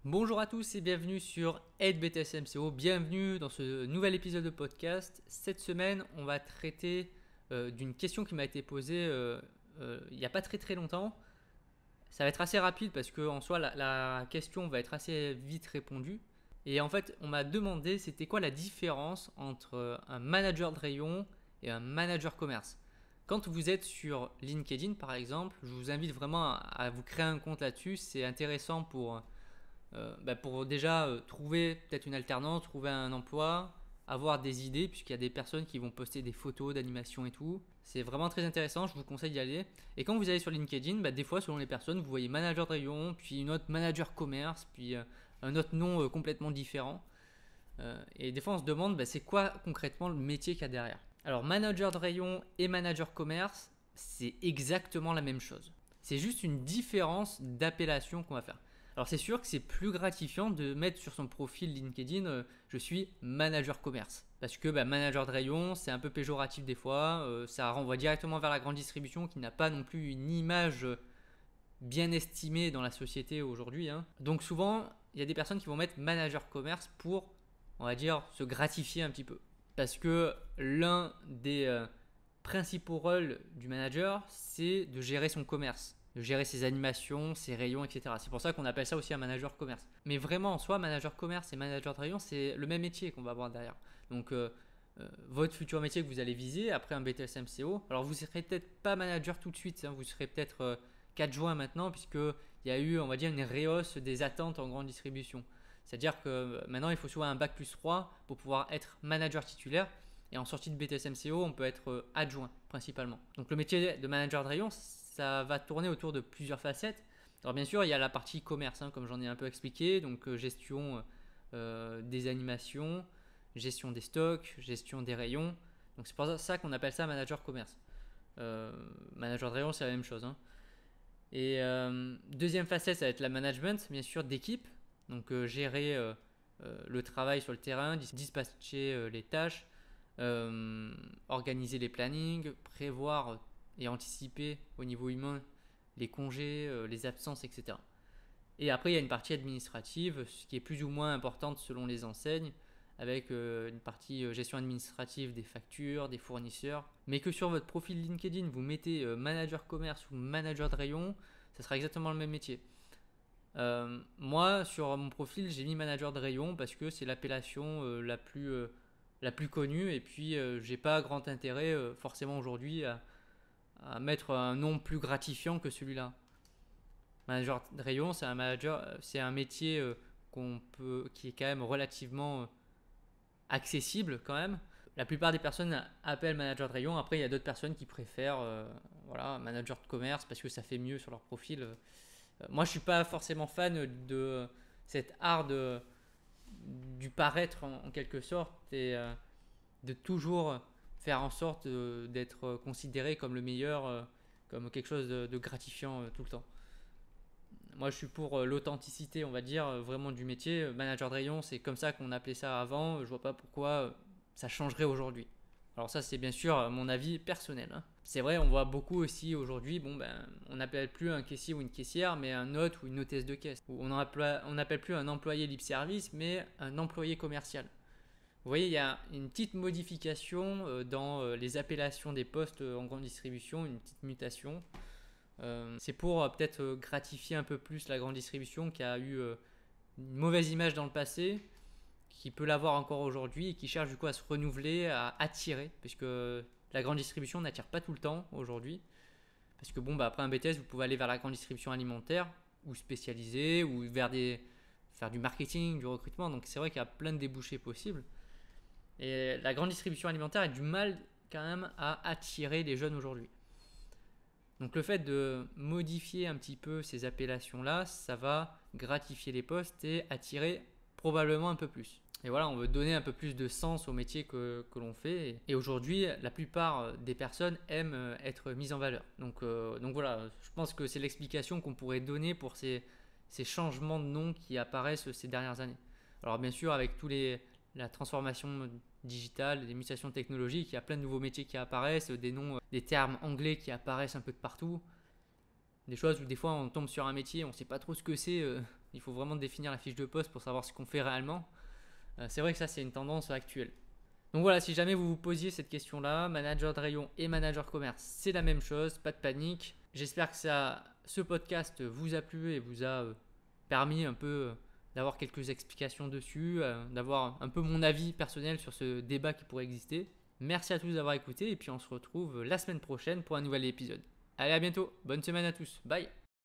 Bonjour à tous et bienvenue sur BTSMCO. Bienvenue dans ce nouvel épisode de podcast. Cette semaine, on va traiter d'une question qui m'a été posée il n'y a pas très longtemps. Ça va être assez rapide parce que en soi, la question va être assez vite répondue. Et en fait, on m'a demandé c'était quoi la différence entre un manager de rayon et un manager commerce. Quand vous êtes sur LinkedIn par exemple, je vous invite vraiment à vous créer un compte là-dessus. C'est intéressant pour déjà trouver peut-être une alternance, trouver un emploi, avoir des idées, puisqu'il y a des personnes qui vont poster des photos d'animation et tout. C'est vraiment très intéressant, je vous conseille d'y aller. Et quand vous allez sur LinkedIn, des fois, selon les personnes, vous voyez manager de rayon, puis une autre manager commerce, puis un autre nom complètement différent. Et des fois, on se demande c'est quoi concrètement le métier qu'il y a derrière. Alors, manager de rayon et manager commerce, c'est exactement la même chose. C'est juste une différence d'appellation qu'on va faire. Alors c'est sûr que c'est plus gratifiant de mettre sur son profil LinkedIn je suis manager commerce. Parce que manager de rayon, c'est un peu péjoratif des fois, ça renvoie directement vers la grande distribution qui n'a pas non plus une image bien estimée dans la société aujourd'hui. Donc souvent, il y a des personnes qui vont mettre manager commerce pour, on va dire, se gratifier un petit peu. Parce que l'un des principaux rôles du manager, c'est de gérer son commerce, de gérer ses animations, ses rayons, etc. C'est pour ça qu'on appelle ça aussi un manager commerce. Mais vraiment, en soi, manager commerce et manager de rayon, c'est le même métier qu'on va avoir derrière. Donc, votre futur métier que vous allez viser après un BTS MCO, alors vous ne serez peut-être pas manager tout de suite, vous serez peut-être qu'adjoint maintenant, puisqu'il y a eu, on va dire, une rehausse des attentes en grande distribution. C'est-à-dire que maintenant, il faut soit un bac+3 pour pouvoir être manager titulaire. Et en sortie de BTS MCO, on peut être adjoint principalement. Donc le métier de manager de rayon, ça va tourner autour de plusieurs facettes. Alors bien sûr, il y a la partie commerce, comme j'en ai un peu expliqué, donc gestion des animations, gestion des stocks, gestion des rayons. Donc c'est pour ça qu'on appelle ça manager commerce. Manager de rayon, c'est la même chose. Et deuxième facette, ça va être la management, bien sûr, d'équipe. Donc gérer le travail sur le terrain, dispatcher les tâches, organiser les plannings, prévoir et anticiper au niveau humain les congés, les absences, etc. Et après, il y a une partie administrative, ce qui est plus ou moins importante selon les enseignes, avec une partie gestion administrative des factures, des fournisseurs. Mais que sur votre profil LinkedIn, vous mettez manager commerce ou manager de rayon, ça sera exactement le même métier. Moi, sur mon profil, j'ai mis manager de rayon parce que c'est l'appellation la plus connue, et puis j'ai pas grand intérêt forcément aujourd'hui à mettre un nom plus gratifiant que celui-là. Manager de rayon, c'est un métier qui est quand même relativement accessible quand même. La plupart des personnes appellent manager de rayon. Après, il y a d'autres personnes qui préfèrent manager de commerce parce que ça fait mieux sur leur profil. Moi, je suis pas forcément fan de cet art du paraître en quelque sorte, et de toujours faire en sorte d'être considéré comme le meilleur, comme quelque chose de gratifiant tout le temps. Moi, je suis pour l'authenticité, on va dire, vraiment du métier. Manager de rayon, c'est comme ça qu'on appelait ça avant. Je vois pas pourquoi ça changerait aujourd'hui. Alors ça, c'est bien sûr mon avis personnel. C'est vrai, on voit beaucoup aussi aujourd'hui, on n'appelle plus un caissier ou une caissière, mais un hôte ou une hôtesse de caisse. On n'appelle plus un employé libre service, mais un employé commercial. Vous voyez, il y a une petite modification dans les appellations des postes en grande distribution, une petite mutation. C'est pour peut-être gratifier un peu plus la grande distribution qui a eu une mauvaise image dans le passé, qui peut l'avoir encore aujourd'hui et qui cherche du coup à se renouveler, à attirer, puisque la grande distribution n'attire pas tout le temps aujourd'hui. Parce que après un BTS, vous pouvez aller vers la grande distribution alimentaire, ou spécialisée, ou faire du marketing, du recrutement. Donc c'est vrai qu'il y a plein de débouchés possibles. Et la grande distribution alimentaire a du mal quand même à attirer les jeunes aujourd'hui. Donc le fait de modifier un petit peu ces appellations-là, ça va gratifier les postes et attirer probablement un peu plus. Et voilà, on veut donner un peu plus de sens au métier que l'on fait. Et aujourd'hui, la plupart des personnes aiment être mises en valeur. Donc voilà, je pense que c'est l'explication qu'on pourrait donner pour ces changements de nom qui apparaissent ces dernières années. Alors bien sûr, avec la transformation digitale, des mutations technologiques, il y a plein de nouveaux métiers qui apparaissent, des noms, des termes anglais qui apparaissent un peu de partout. Des choses où des fois on tombe sur un métier, on ne sait pas trop ce que c'est, Il faut vraiment définir la fiche de poste pour savoir ce qu'on fait réellement. C'est vrai que ça, c'est une tendance actuelle. Donc voilà, si jamais vous vous posiez cette question-là, manager de rayon et manager commerce, c'est la même chose, pas de panique. J'espère que ce podcast vous a plu et vous a permis un peu d'avoir quelques explications dessus, d'avoir un peu mon avis personnel sur ce débat qui pourrait exister. Merci à tous d'avoir écouté et puis on se retrouve la semaine prochaine pour un nouvel épisode. Allez, à bientôt, bonne semaine à tous, bye.